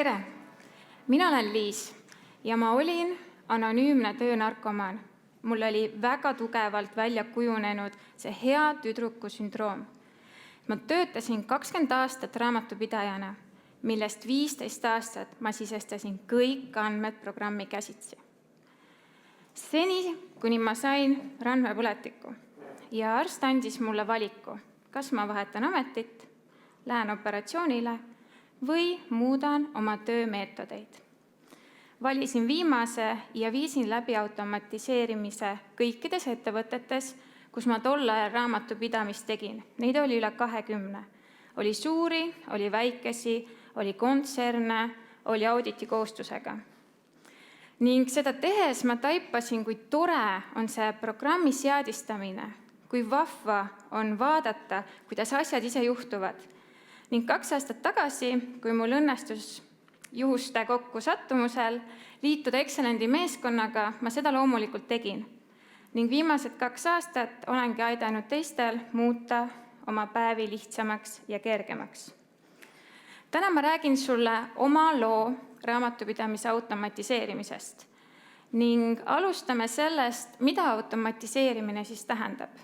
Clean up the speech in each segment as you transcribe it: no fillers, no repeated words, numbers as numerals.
Tere! Mina olen Liis ja ma olin anonüümne töönarkomaan. Mul oli väga tugevalt välja kujunenud see hea tüdruku sündroom. Ma töötasin 20 aastat raamatupidajana, millest 15 aastat ma sisestasin kõik andmed programmi käsitsi. Seni, kuni ma sain randmepõletiku ja arst andis mulle valiku, kas ma vahetan ametit, lähen operatsioonile või muudan oma töömeetodeid. Valisin viimase ja viisin läbi automatiseerimise kõikides ettevõtetes, kus ma tol ajal raamatupidamist tegin. Neid oli üle 20. Oli suuri, oli väikesi, oli kontserne, oli auditikohustusega. Ning seda tehes ma taipasin, kui tore on see programmi seadistamine, kui vahva on vaadata, kuidas asjad ise juhtuvad. Ning 2 aastat tagasi, kui mul õnnestus juhuste kokku sattumusel liituda Excellendi meeskonnaga, ma seda loomulikult tegin. Ning viimased 2 aastat olengi aidanud teistel muuta oma päevi lihtsamaks ja kergemaks. Täna ma räägin sulle oma loo raamatupidamise automatiseerimisest ning alustame sellest, mida automatiseerimine siis tähendab.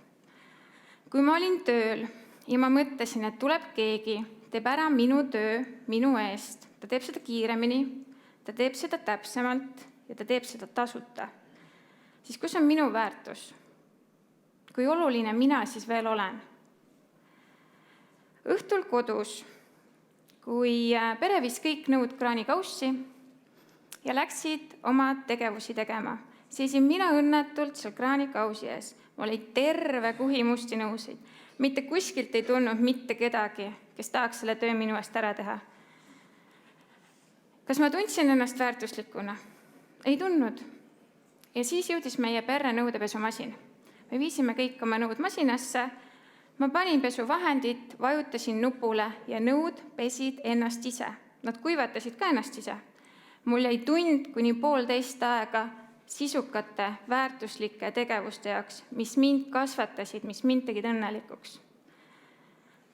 Kui ma olin tööl ja ma mõtlesin, et tuleb keegi, teeb ära minu töö minu eest, ta teeb seda kiiremini, ta teeb seda täpsemalt ja ta teeb seda tasuta, siis kus on minu väärtus? Kui oluline mina siis veel olen? Õhtul kodus, kui pere viis kõik nõud kraanikaussi ja läksid oma tegevusi tegema, seisin mina õnnetult seal kraanikausi ees. Mul oli terve kuhi musti nõusid. Mitte kuskilt ei tulnud mitte kedagi, kes tahaks selle töö minu eest ära teha. Kas ma tundsin ennast väärtuslikuna? Ei tundnud. Ja siis jõudis meie perre nõudepesumasin. Me viisime kõik oma nõud masinasse. Ma panin pesuvahendit, vajutasin nupule ja nõud pesid ennast ise. Nad kuivatasid ka ennast ise. Mul jäi tund kuni 1,5 aega sisukate, väärtuslike tegevuste jaoks, mis mind kasvatasid, mis mind tegid õnnelikuks.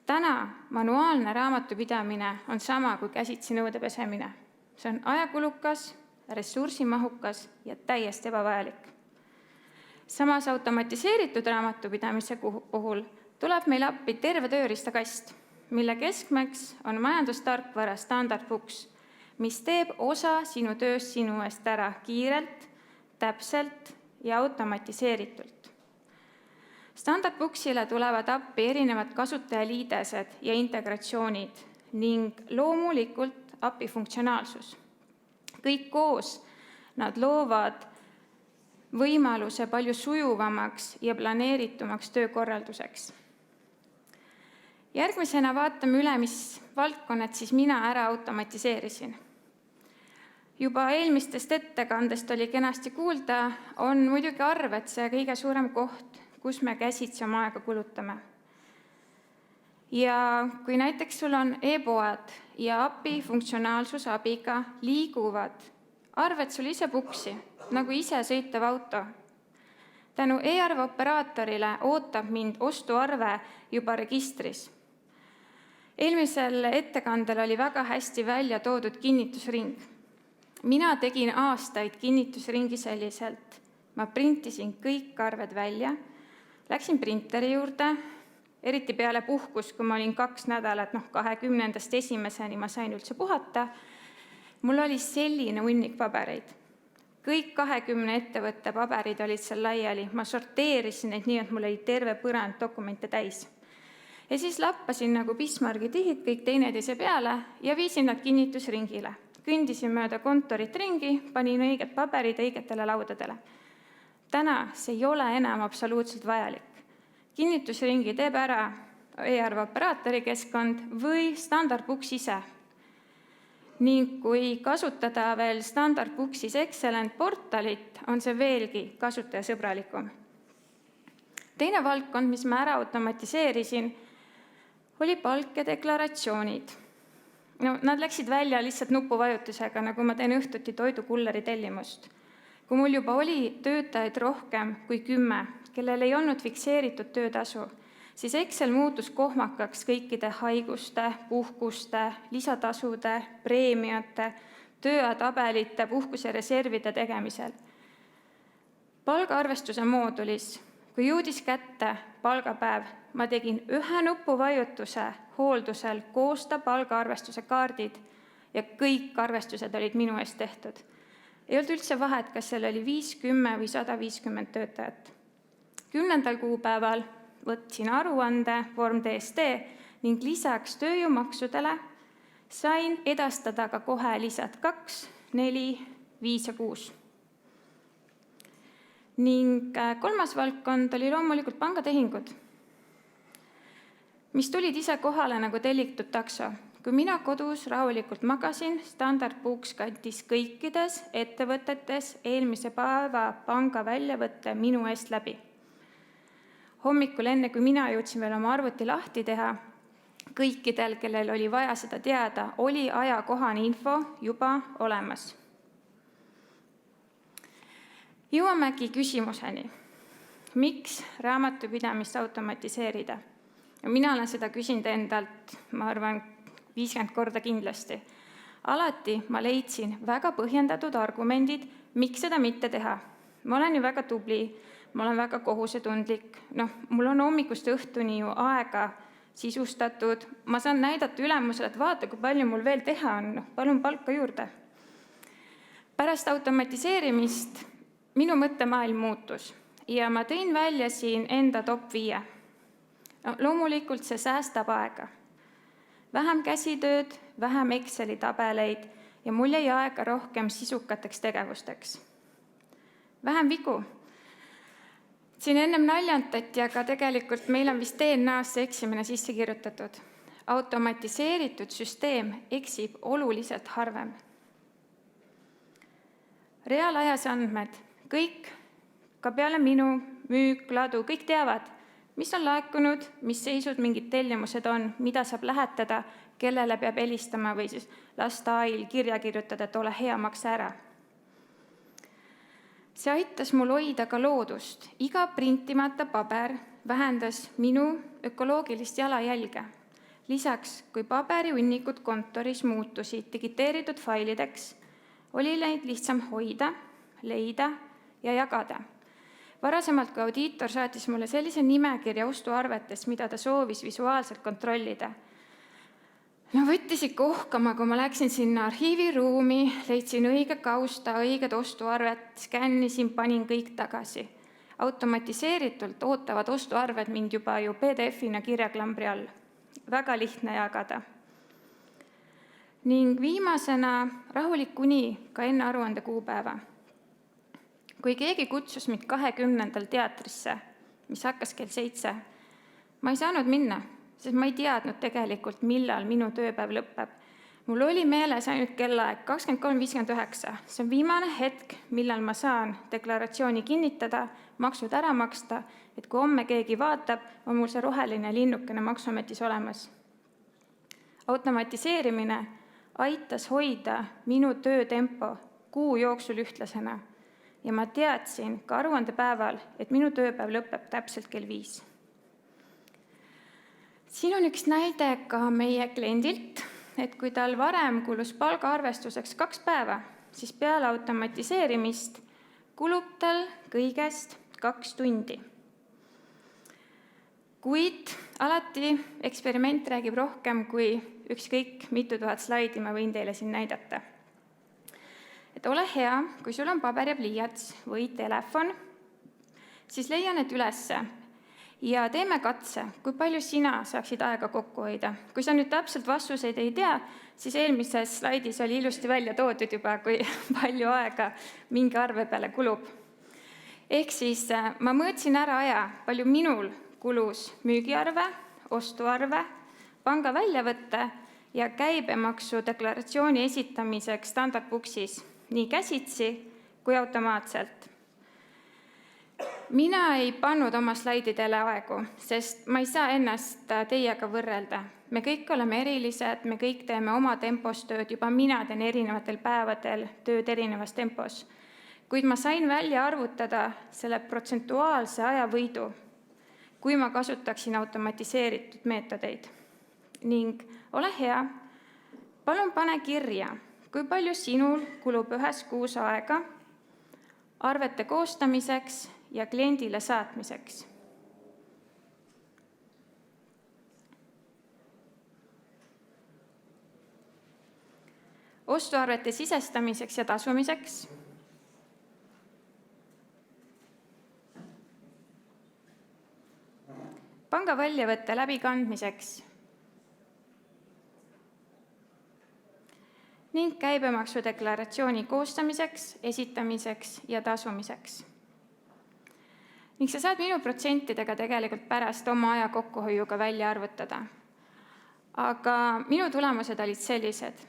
Täna manuaalne raamatupidamine on sama kui käsitsi nõude pesemine. See on ajakulukas, ressursimahukas ja täiesti ebavajalik. Samas automatiseeritud raamatupidamise puhul tuleb meil appi terve tööriistakast, mille keskmeks on majandustarkvara standardbooks, mis teeb osa sinu tööst sinu eest ära kiirelt, täpselt ja automatiseeritult. Standardbooksile tulevad appi erinevad kasutajaliidesed ja integratsioonid ning loomulikult appi funktsionaalsus. Kõik koos nad loovad võimaluse palju sujuvamaks ja planeeritumaks töökorralduseks. Järgmisena vaatame üle, mis valdkonnad siis mina ära automatiseerisin. Juba eelmistest ettekandest oli kenasti kuulda, on muidugi arved see kõige suurem koht, kus me käsitsi oma aega kulutame. Ja kui näiteks sul on e-poed ja API funktsionaalsuse abiga liiguvad arved sul ise puksi, nagu ise sõitev auto. Tänu e-arve operaatorile ootab mind ostuarve juba registris. Eelmisel ettekandel oli väga hästi välja toodud kinnitusring. Mina tegin aastaid kinnitusringi selliselt. Ma printisin kõik arved välja, läksin printeri juurde, eriti peale puhkus, kui ma olin 2 nädalat, 21. ma sain üldse puhata. Mul oli selline hunnik pabereid. Kõik 20 ettevõtte paberid olid seal laiali. Ma sorteerisin neid nii, et mul oli terve põrand dokumente täis. Ja siis lappasin nagu Bismarcki tihid kõik teineteise peale ja viisin nad kinnitusringile. Kõndisin mööda kontorit ringi, panin õiged paberid õigetele laudadele. Täna see ei ole enam absoluutselt vajalik. Kinnitusringi teeb ära e-arve operaatori keskkond või standardbooks ise. Ning kui kasutada veel standardbooksis Excellent portalit, on see veelgi kasutajasõbralikum. Teine valdkond, mis ma ära automatiseerisin, oli palk ja deklaratsioonid. Nad läksid välja lihtsalt nupuvajutusega, nagu ma teen õhtuti toidukulleri tellimust. Kui mul juba oli töötajaid rohkem kui 10, kellel ei olnud fikseeritud töötasu, siis Excel muutus kohmakaks kõikide haiguste, puhkuste, lisatasude, preemiate, tööajatabelite, puhkusereservide tegemisel. Palgaarvestuse moodulis, kui jõudis kätte palgapäev, ma tegin ühe nupuvajutuse hooldusel koosta palgaarvestuse kaardid ja kõik arvestused olid minu eest tehtud. Ei olnud üldse vahet, kas seal oli 50 või 150 töötajat. 10. kuupäeval võtsin aruande vorm DST ning lisaks tööjõumaksudele sain edastada ka kohe lisad 2, 4, 5 ja 6. Ning kolmas valdkond oli loomulikult pangatehingud, mis tulid ise kohale nagu tellitud takso. Kui mina kodus rahulikult magasin, Standard Books kantis kõikides ettevõtetes eelmise päeva panga väljavõtte minu eest läbi. Hommikul enne, kui mina jõudsin veel oma arvuti lahti teha, kõikidel, kellel oli vaja seda teada, oli ajakohane info juba olemas. Jõuamegi küsimuseni, miks raamatupidamist automatiseerida? Mina olen seda küsinud endalt, ma arvan, 50 korda kindlasti. Alati ma leidsin väga põhjendatud argumendid, miks seda mitte teha. Ma olen ju väga tubli, ma olen väga kohusetundlik, mul on hommikust õhtuni ju aega sisustatud, ma saan näidata ülemusele, et vaata, kui palju mul veel teha on, palun palka juurde. Pärast automatiseerimist minu mõttemaailm muutus ja ma tõin välja siin enda top 5. Loomulikult see säästab aega. Vähem käsitööd, vähem Exceli tabeleid ja mul jäi aega rohkem sisukateks tegevusteks. Vähem vigu. Siin ennem naljantati, aga tegelikult meil on vist DNA-sse eksimine sisse kirjutatud. Automatiseeritud süsteem eksib oluliselt harvem. Reaalajas andmed, kõik, ka peale minu, müük, ladu, kõik teavad, mis on laekunud, mis seisud mingid tellimused on, mida saab lähetada, kellele peab helistama või siis lasta AI-l kirja kirjutada, et ole hea, maksa ära. See aitas mul hoida ka loodust. Iga printimata paber vähendas minu ökoloogilist jalajälge. Lisaks, kui paberihunnikud kontoris muutusid digiteeritud failideks, oli neid lihtsam hoida, leida ja jagada. Varasemalt, kui audiitor saatis mulle sellise nimekirja ostuarvetest, mida ta soovis visuaalselt kontrollida. Võttis ikka ohkama, kui ma läksin sinna arhiiviruumi, leidsin õige kausta, õiged ostuarvet, skännisin, panin kõik tagasi. Automatiseeritult ootavad ostuarved mind juba ju PDF-ina kirjaklambri all. Väga lihtne jagada. Ning viimasena rahulik uni ka enne aruande kuupäeva. Kui keegi kutsus mind 20. teatrisse, mis hakkas kell 7, ma ei saanud minna, sest ma ei teadnud tegelikult, millal minu tööpäev lõpeb. Mul oli meeles ainult kellaaeg 23.59. See on viimane hetk, millal ma saan deklaratsiooni kinnitada, maksud ära maksta, et kui homme keegi vaatab, on mul see roheline linnukene maksuametis olemas. Automatiseerimine aitas hoida minu töötempo kuu jooksul ühtlasena. Ja ma teadsin ka aruandepäeval, et minu tööpäev lõpeb täpselt kell 5. Siin on üks näide ka meie kliendilt, et kui tal varem kulus palgaarvestuseks 2 päeva, siis peale automatiseerimist kulub tal kõigest 2 tundi. Kuid alati eksperiment räägib rohkem kui ükskõik mitu tuhat slaidi ma võin teile siin näidata. Et ole hea, kui sul on paber ja pliiats või telefon, siis leia need ülesse ja teeme katse, kui palju sina saaksid aega kokku hoida. Kui sa nüüd täpselt vastuseid ei tea, siis eelmises slaidis oli ilusti välja toodud juba, kui palju aega mingi arve peale kulub. Ehk siis ma mõõtsin ära aja, palju minul kulus müügiarve, ostuarve, panga väljavõtte ja käibemaksu deklaratsiooni esitamiseks Standard Booksis, nii käsitsi kui automaatselt. Mina ei pannud oma slaididele aegu, sest ma ei saa ennast teiega võrrelda. Me kõik oleme erilised, me kõik teeme oma tempos tööd, juba mina teen erinevatel päevadel tööd erinevas tempos. Kuid ma sain välja arvutada selle protsentuaalse ajavõidu. kui ma kasutaksin automatiseeritud meetodeid. Ning ole hea, palun pane kirja, kui palju sinul kulub ühes kuus aega arvete koostamiseks ja kliendile saatmiseks. Ostuarvete sisestamiseks ja tasumiseks, panga väljavõtte läbikandmiseks ning käibemaksudeklaratsiooni koostamiseks, esitamiseks ja tasumiseks. Ning sa saad minu protsentidega tegelikult pärast oma aja kokkuhoiuga välja arvutada. Aga minu tulemused olid sellised,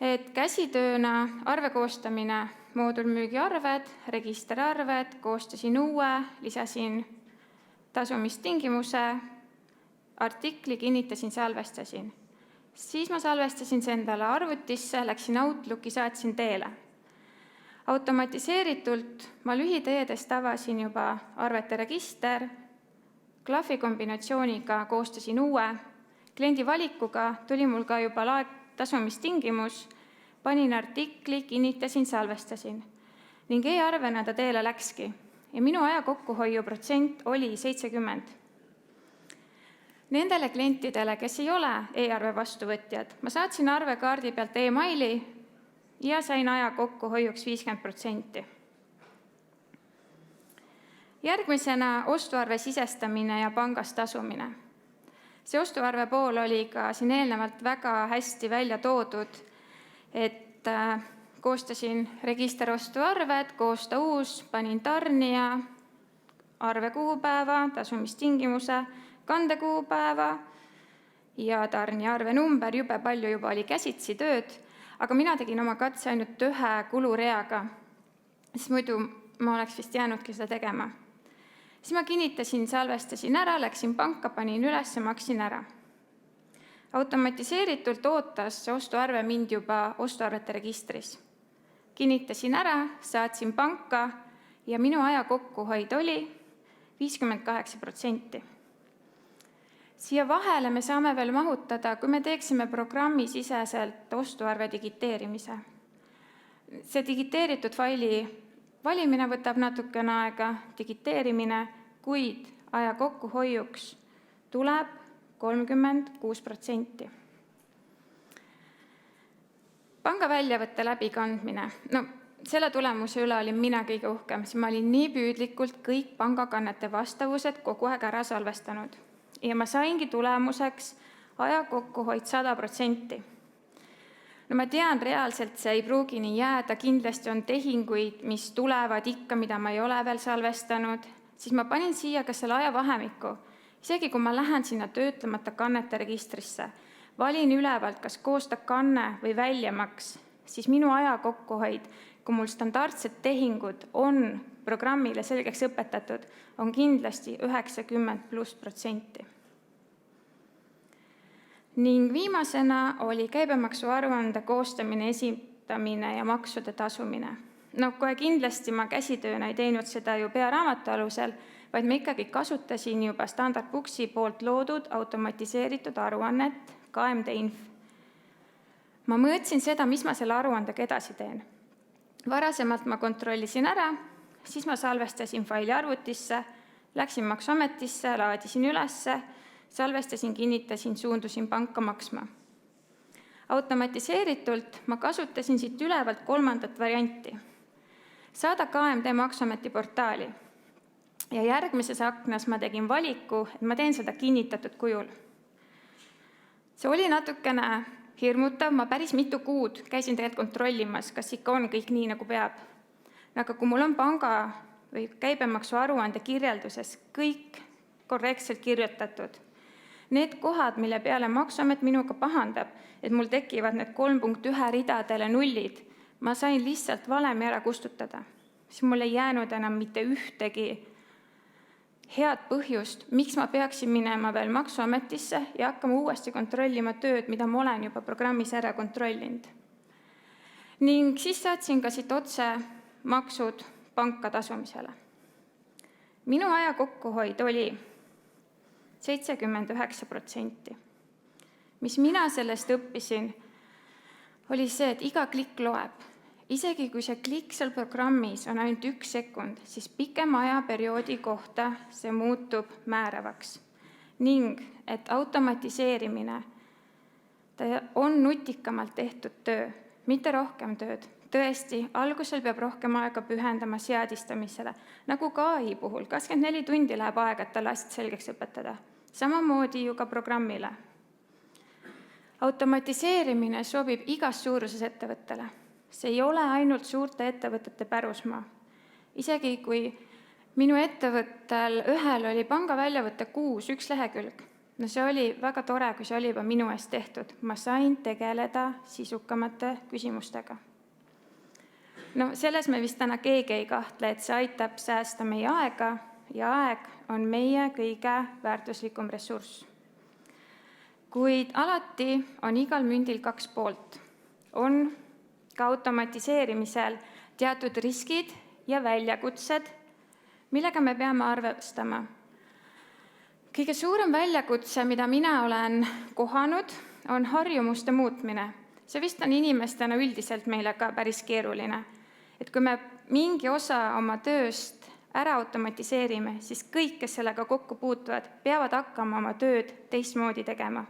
et käsitööna arve koostamine, moodulmüügiarved, registerarved, koostasin uue, lisasin tasumistingimuse, artikli kinnitasin, salvestasin. Siis ma salvestasin see endale arvutisse, läksin Outlooki, saatsin teele. Automatiseeritult ma lühiteedes avasin juba arvete register, klahvikombinatsiooniga koostasin uue, kliendi valikuga tuli mul ka juba tasumistingimus, panin artikli, kinnitasin, salvestasin ning e-arvena ta teele läkski ja minu aja kokkuhoiu protsent oli 70%. Nendele klientidele, kes ei ole e-arve vastuvõtjad, ma saatsin arvekaardi pealt e-maili ja sain aja kokkuhoiuks 50%. Järgmisena ostuarve sisestamine ja pangas tasumine. See ostuarve pool oli ka siin eelnevalt väga hästi välja toodud, et koostasin registerostuarved, koosta uus, panin tarnija, arve kuupäeva, tasumistingimuse, kandekuupäeva ja tarnija arve number, jube palju juba oli käsitsi tööd, aga mina tegin oma katse ainult ühe kulureaga, sest muidu ma oleks vist jäänudki seda tegema. Siis ma kinnitasin, salvestasin ära, läksin panka, panin üles ja maksin ära. Automatiseeritult ootas see ostuarve mind juba ostuarvete registris. Kinnitasin ära, saatsin panka ja minu aja kokkuhoid oli 58%. Siia vahele me saame veel mahutada, kui me teeksime programmisiseselt ostuarve digiteerimise. See digiteeritud faili valimine võtab natukene aega, digiteerimine, kuid aja kokkuhoiuks tuleb 36%. Panga väljavõtte läbikandmine. Selle tulemuse üle olin mina kõige uhkem, sest ma olin nii püüdlikult kõik pangakannete vastavused kogu aeg ära salvestanud. Ja ma saingi tulemuseks aja kokkuhoid 100%. Ma tean, reaalselt see ei pruugi nii jääda, kindlasti on tehinguid, mis tulevad ikka, mida ma ei ole veel salvestanud, siis ma panin siia ka selle ajavahemiku. Isegi kui ma lähen sinna töötlemata kannete registrisse, valin ülevalt, kas koostab kanne või väljamaks, siis minu aja kokkuhoid, kui mul standardsed tehingud on programmile selgeks õpetatud, on kindlasti 90+%. Ning viimasena oli käibemaksuaruande koostamine, esitamine ja maksude tasumine. Kohe kindlasti ma käsitööna ei teinud seda ju pearaamatu alusel, vaid ma ikkagi kasutasin juba Standard Booksi poolt loodud automatiseeritud aruannet KMD Inf. Ma mõõtsin seda, mis ma selle aruandega edasi teen. Varasemalt ma kontrollisin ära, siis ma salvestasin faili arvutisse, läksin Maksuametisse, laadisin ülesse, salvestasin, kinnitasin, suundusin panka maksma. Automatiseeritult ma kasutasin siit ülevalt 3. varianti. Saada KMD Maksuameti portaali. Ja järgmises aknas ma tegin valiku, et ma teen seda kinnitatud kujul. See oli natukene hirmutav, ma päris mitu kuud käisin tegelikult kontrollimas, kas ikka on kõik nii, nagu peab. Aga kui mul on panga või käibemaksuaruande kirjelduses kõik korrektselt kirjutatud, need kohad, mille peale Maksuamet minuga pahandab, et mul tekivad need 3.1 ridadele nullid, ma sain lihtsalt valemi ära kustutada. Siis mul ei jäänud enam mitte ühtegi head põhjust, miks ma peaksin minema veel Maksuametisse ja hakkama uuesti kontrollima tööd, mida ma olen juba programmis ära kontrollinud. Ning siis saatsin ka siit otse maksud panka tasumisele. Minu aja kokkuhoid oli 79%. Mis mina sellest õppisin, oli see, et iga klikk loeb. Isegi kui see klikk seal programmis on ainult 1 sekund, siis pikema ajaperioodi kohta see muutub määravaks. Ning et automatiseerimine on nutikamalt tehtud töö, mitte rohkem tööd. Tõesti, algusel peab rohkem aega pühendama seadistamisele, nagu ka AI puhul. 24 tundi läheb aega, et talle asjad selgeks õpetada. Samamoodi ju ka programmile. Automatiseerimine sobib igas suuruses ettevõttele. See ei ole ainult suurte ettevõtete pärusmaa. Isegi kui minu ettevõttel ühel oli pangaväljavõtte 6, 1 lehekülg. No see oli väga tore, kui see oli juba minu eest tehtud. Ma sain tegeleda sisukamate küsimustega. No selles me vist täna keegi ei kahtle, et see aitab säästa meie aega ja aeg on meie kõige väärtuslikum ressurss. Kuid alati on igal mündil 2 poolt. On ka automatiseerimisel teatud riskid ja väljakutsed, millega me peame arvestama. Kõige suurem väljakutse, mida mina olen kohanud, on harjumuste muutmine. See vist on inimestena üldiselt meile ka päris keeruline. Et kui me mingi osa oma tööst ära automatiseerime, siis kõik, kes sellega kokku puutuvad, peavad hakkama oma tööd teistmoodi tegema.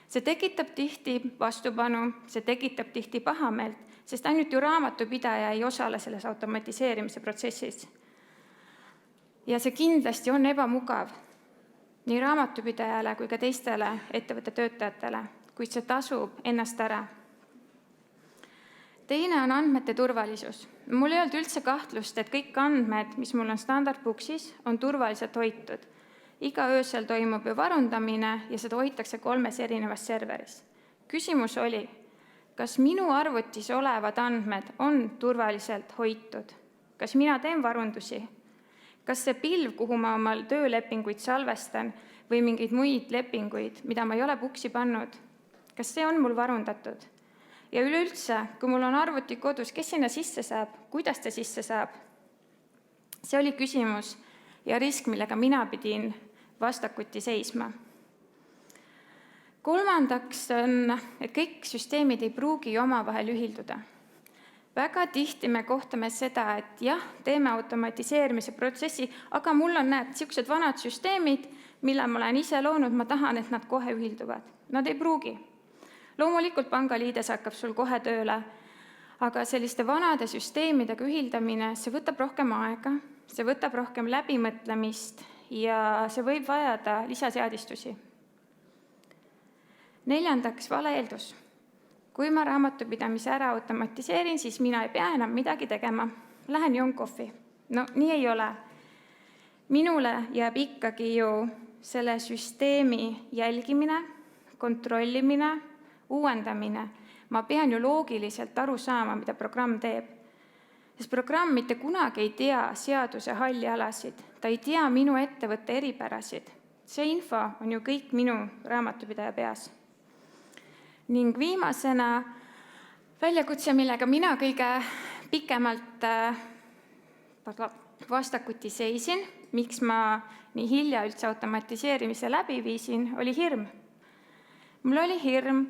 See tekitab tihti vastupanu, see tekitab tihti pahameelt, sest ainult ju raamatupidaja ei osale selles automatiseerimise protsessis. Ja see kindlasti on ebamugav nii raamatupidajale kui ka teistele ettevõtte töötajatele, kuid see tasub ennast ära. Teine on andmete turvalisus. Mul ei olnud üldse kahtlust, et kõik andmed, mis mul on standardbooksis, on turvaliselt hoitud. Iga öösel toimub ju varundamine ja seda hoitakse 3 erinevas serveris. Küsimus oli, kas minu arvutis olevad andmed on turvaliselt hoitud? Kas mina teen varundusi? Kas see pilv, kuhu ma oma töölepinguid salvestan või mingeid muid lepinguid, mida ma ei ole buksi pannud, kas see on mul varundatud? Ja üleüldse, kui mul on arvuti kodus, kes sinna sisse saab, kuidas ta sisse saab? See oli küsimus ja risk, millega mina pidin vastakuti seisma. Kolmandaks on, et kõik süsteemid ei pruugi omavahel ühilduda. Väga tihti me kohtame seda, et jah, teeme automatiseerimise protsessi, aga mul on sellised vanad süsteemid, mille ma olen ise loonud, ma tahan, et nad kohe ühilduvad. Nad ei pruugi. Loomulikult pangaliides hakkab sul kohe tööle, aga selliste vanade süsteemidega ühildamine, see võtab rohkem aega, see võtab rohkem läbimõtlemist ja see võib vajada lisaseadistusi. Neljandaks, valeeeldus. Kui ma raamatupidamise ära automatiseerin, siis mina ei pea enam midagi tegema. Lähen joon kohvi. No nii ei ole. Minule jääb ikkagi ju selle süsteemi jälgimine, kontrollimine, uuendamine. Ma pean ju loogiliselt aru saama, mida programm teeb. Sest programm mitte kunagi ei tea seaduse halli alasid. Ta ei tea minu ettevõtte eripärasid. See info on ju kõik minu raamatupidaja peas. Ning viimasena väljakutse, millega mina kõige pikemalt vastakuti seisin, miks ma nii hilja üldse automatiseerimise läbi viisin, oli hirm. Mul oli hirm,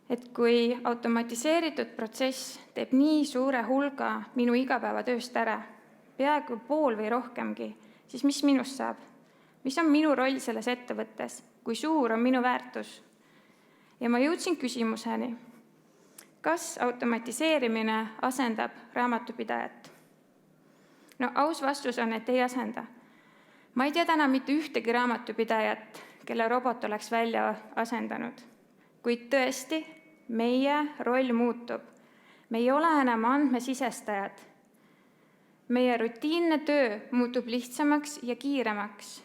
et kui automatiseeritud protsess teeb nii suure hulga minu igapäevatööst ära, peaaegu pool või rohkemgi, siis mis minust saab? Mis on minu roll selles ettevõttes? Kui suur on minu väärtus? Ja ma jõudsin küsimuseni, kas automatiseerimine asendab raamatupidajat? No aus vastus on, et ei asenda. Ma ei tea täna mitte ühtegi raamatupidajat, kelle robot oleks välja asendanud. Kuid tõesti, meie roll muutub. Me ei ole enam andmesisestajad. Meie rutiinne töö muutub lihtsamaks ja kiiremaks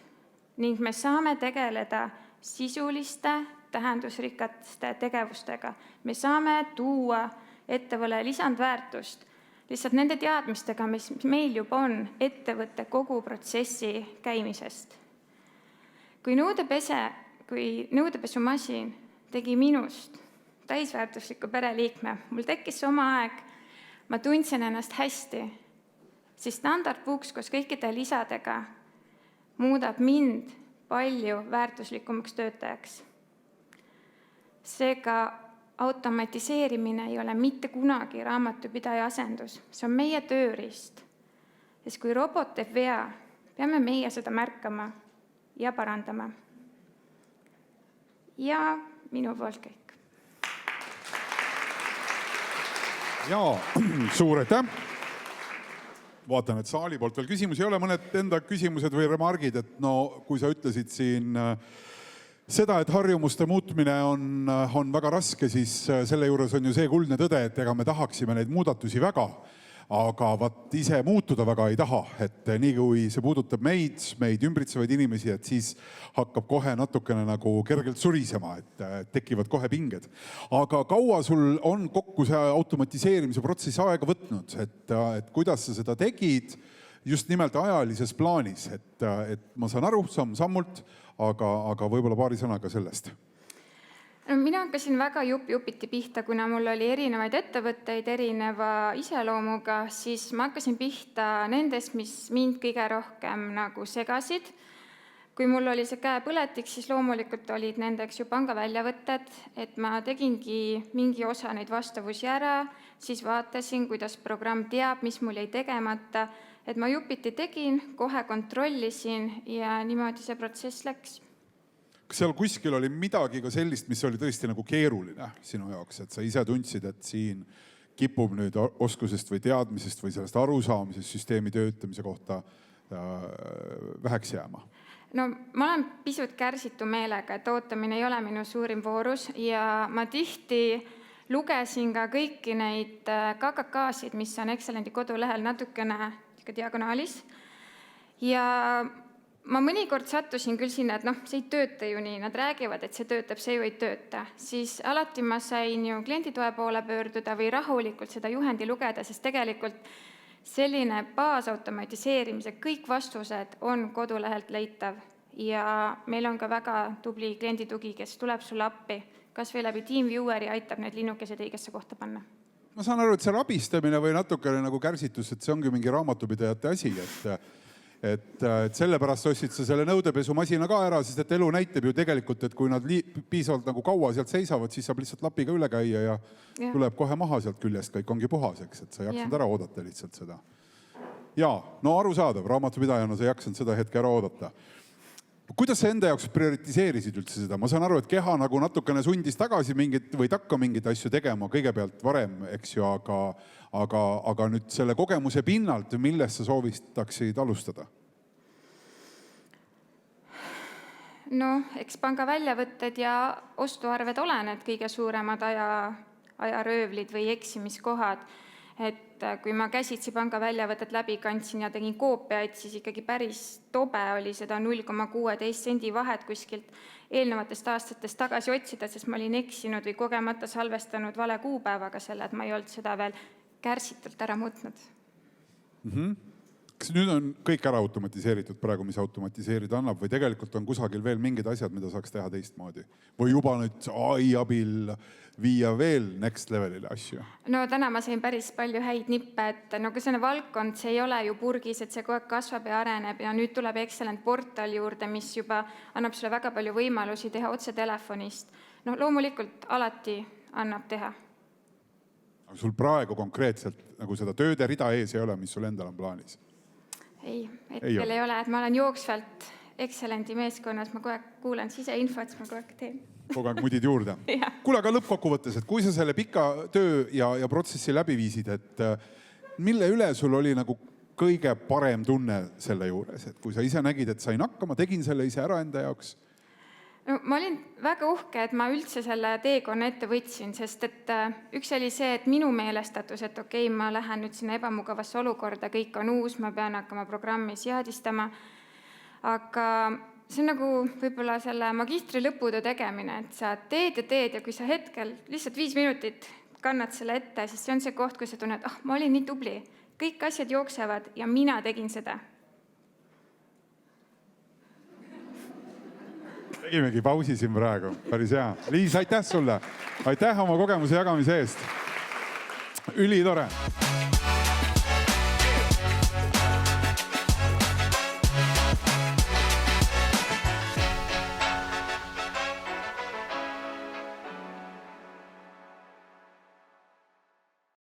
ning me saame tegeleda sisuliste tähendusrikaste tegevustega. Me saame tuua ettevõttele lisandväärtust lihtsalt nende teadmistega, mis meil juba on ettevõtte kogu protsessi käimisest. Kui nõudepesumasin tegi minust täisväärtusliku pereliikme, mul tekkis oma aeg, ma tundsin ennast hästi, siis standardbooks koos kõikide lisadega muudab mind palju väärtuslikumaks töötajaks. Seega automatiseerimine ei ole mitte kunagi raamatupidaja asendus, see on meie tööriist. Sest kui robot teeb vea, peame meie seda märkama ja parandama. Ja minu poolt kõik. Jaa, suur aitäh! Vaatan, et saali poolt veel küsimusi ei ole, mõned enda küsimused või remargid, et kui sa ütlesid siin seda, et harjumuste muutmine on väga raske, siis selle juures on ju see kuldne tõde, et ega me tahaksime neid muudatusi väga, aga ise muutuda väga ei taha, et nii kui see puudutab meid ümbritsevaid inimesi, et siis hakkab kohe natukene nagu kergelt surisema, et tekivad kohe pinged. Aga kaua sul on kokku see automatiseerimise protsessi aega võtnud, et kuidas sa seda tegid just nimelt ajalises plaanis, et ma saan aru samm-sammult, aga võib-olla paari sõnaga sellest. Mina hakkasin väga jupiti pihta, kuna mul oli erinevaid ettevõtteid erineva iseloomuga, siis ma hakkasin pihta nendest, mis mind kõige rohkem nagu segasid. Kui mul oli see käepõletik, siis loomulikult olid nendeks ju panga väljavõtted, et ma tegingi mingi osa neid vastavusi ära, siis vaatasin, kuidas programm teab, mis mul jäi tegemata, et ma jupiti tegin, kohe kontrollisin ja niimoodi see protsess läks. Kas seal kuskil oli midagi ka sellist, mis oli tõesti nagu keeruline sinu jaoks, et sa ise tundsid, et siin kipub nüüd oskusest või teadmisest või sellest arusaamisest süsteemi töötamise kohta väheks jääma? No ma olen pisut kärsitu meelega, et ootamine ei ole minu suurim voorus ja ma tihti lugesin ka kõiki neid KKK-sid, mis on Excelendi kodulehel natukene diagonaalis ja ma mõnikord sattusin küll sinna, et see ei tööta ju nii, nad räägivad, et see töötab, see ju ei tööta. Siis alati ma sain ju klienditoe poole pöörduda või rahulikult seda juhendi lugeda, sest tegelikult selline baasautomatiseerimise kõik vastused on kodulehelt leitav ja meil on ka väga tubli klienditugi, kes tuleb sulle appi, kas või läbi TeamVieweri aitab need linnukesed õigesse kohta panna. Ma saan aru, et see rabistamine või natukene nagu kärsitus, et see ongi mingi raamatupidajate asi, et sellepärast ostsid sa selle nõudepesumasina ka ära, sest et elu näitab ju tegelikult, et kui nad piisavalt nagu kaua sealt seisavad, siis saab lihtsalt lapiga üle käia ja tuleb kohe maha sealt küljest, kõik ongi puhaseks, et sa ei jaksanud ära oodata lihtsalt seda. Jaa, arusaadav, raamatupidajana sa ei jaksanud seda hetke ära oodata. Kuidas sa enda jaoks prioritiseerisid üldse seda? Ma saan aru, et keha nagu natukene sundis tagasi või takka mingeid asju tegema kõigepealt varem, eks ju, aga nüüd selle kogemuse pinnalt, millest sa soovitaksid alustada? Eks panga väljavõtted ja ostuarved ole need kõige suuremad ajaröövlid või eksimiskohad. Et kui ma käsitsi panga väljavõtet läbi kandsin ja tegin koopiaid, siis ikkagi päris tobe oli seda 0,16 sendi vahet kuskilt eelnevatest aastatest tagasi otsida, sest ma olin eksinud või kogemata salvestanud vale kuupäevaga selle, et ma ei olnud seda veel kärsitult ära muutnud. Kas nüüd on kõik ära automatiseeritud praegu, mis automatiseerida annab või tegelikult on kusagil veel mingid asjad, mida saaks teha teistmoodi? Või juba nüüd AI abil viia veel next levelile asju? Täna ma sain päris palju häid nippe, et kui see valdkond, see ei ole ju purgis, et see kogu aeg kasvab ja areneb ja nüüd tuleb Excellent portal juurde, mis juba annab sulle väga palju võimalusi teha otse telefonist. Loomulikult alati annab teha. Aga sul praegu konkreetselt nagu seda tööde rida ees ei ole, mis sul endal on plaanis? Ei, hetkel ei ole, et ma olen jooksvalt Excelendi meeskonnas, ma kogu aeg kuulan siseinfot, ma kogu aeg teen. Kogu aeg mudid juurde. Kuule, aga lõppkokkuvõttes, et kui sa selle pika töö ja protsessi läbi viisid, et mille üle sul oli nagu kõige parem tunne selle juures? Et kui sa ise nägid, et sain hakkama, tegin selle ise ära enda jaoks? Ma olin väga uhke, et ma üldse selle teekonna ette võtsin, sest et üks oli see, et minu meelestatus, et okei, ma lähen nüüd sinna ebamugavasse olukorda, kõik on uus, ma pean hakkama programmi seadistama, aga see on nagu võib-olla selle magistri lõputöö tegemine, et sa teed ja kui sa hetkel lihtsalt 5 minutit kannad selle ette, siis see on see koht, kui sa tunned, ma olin nii tubli, kõik asjad jooksevad ja mina tegin seda. Tegimegi pausi siin praegu, päris hea. Liis, aitäh sulle! Aitäh oma kogemuse jagamise eest! Ülitore!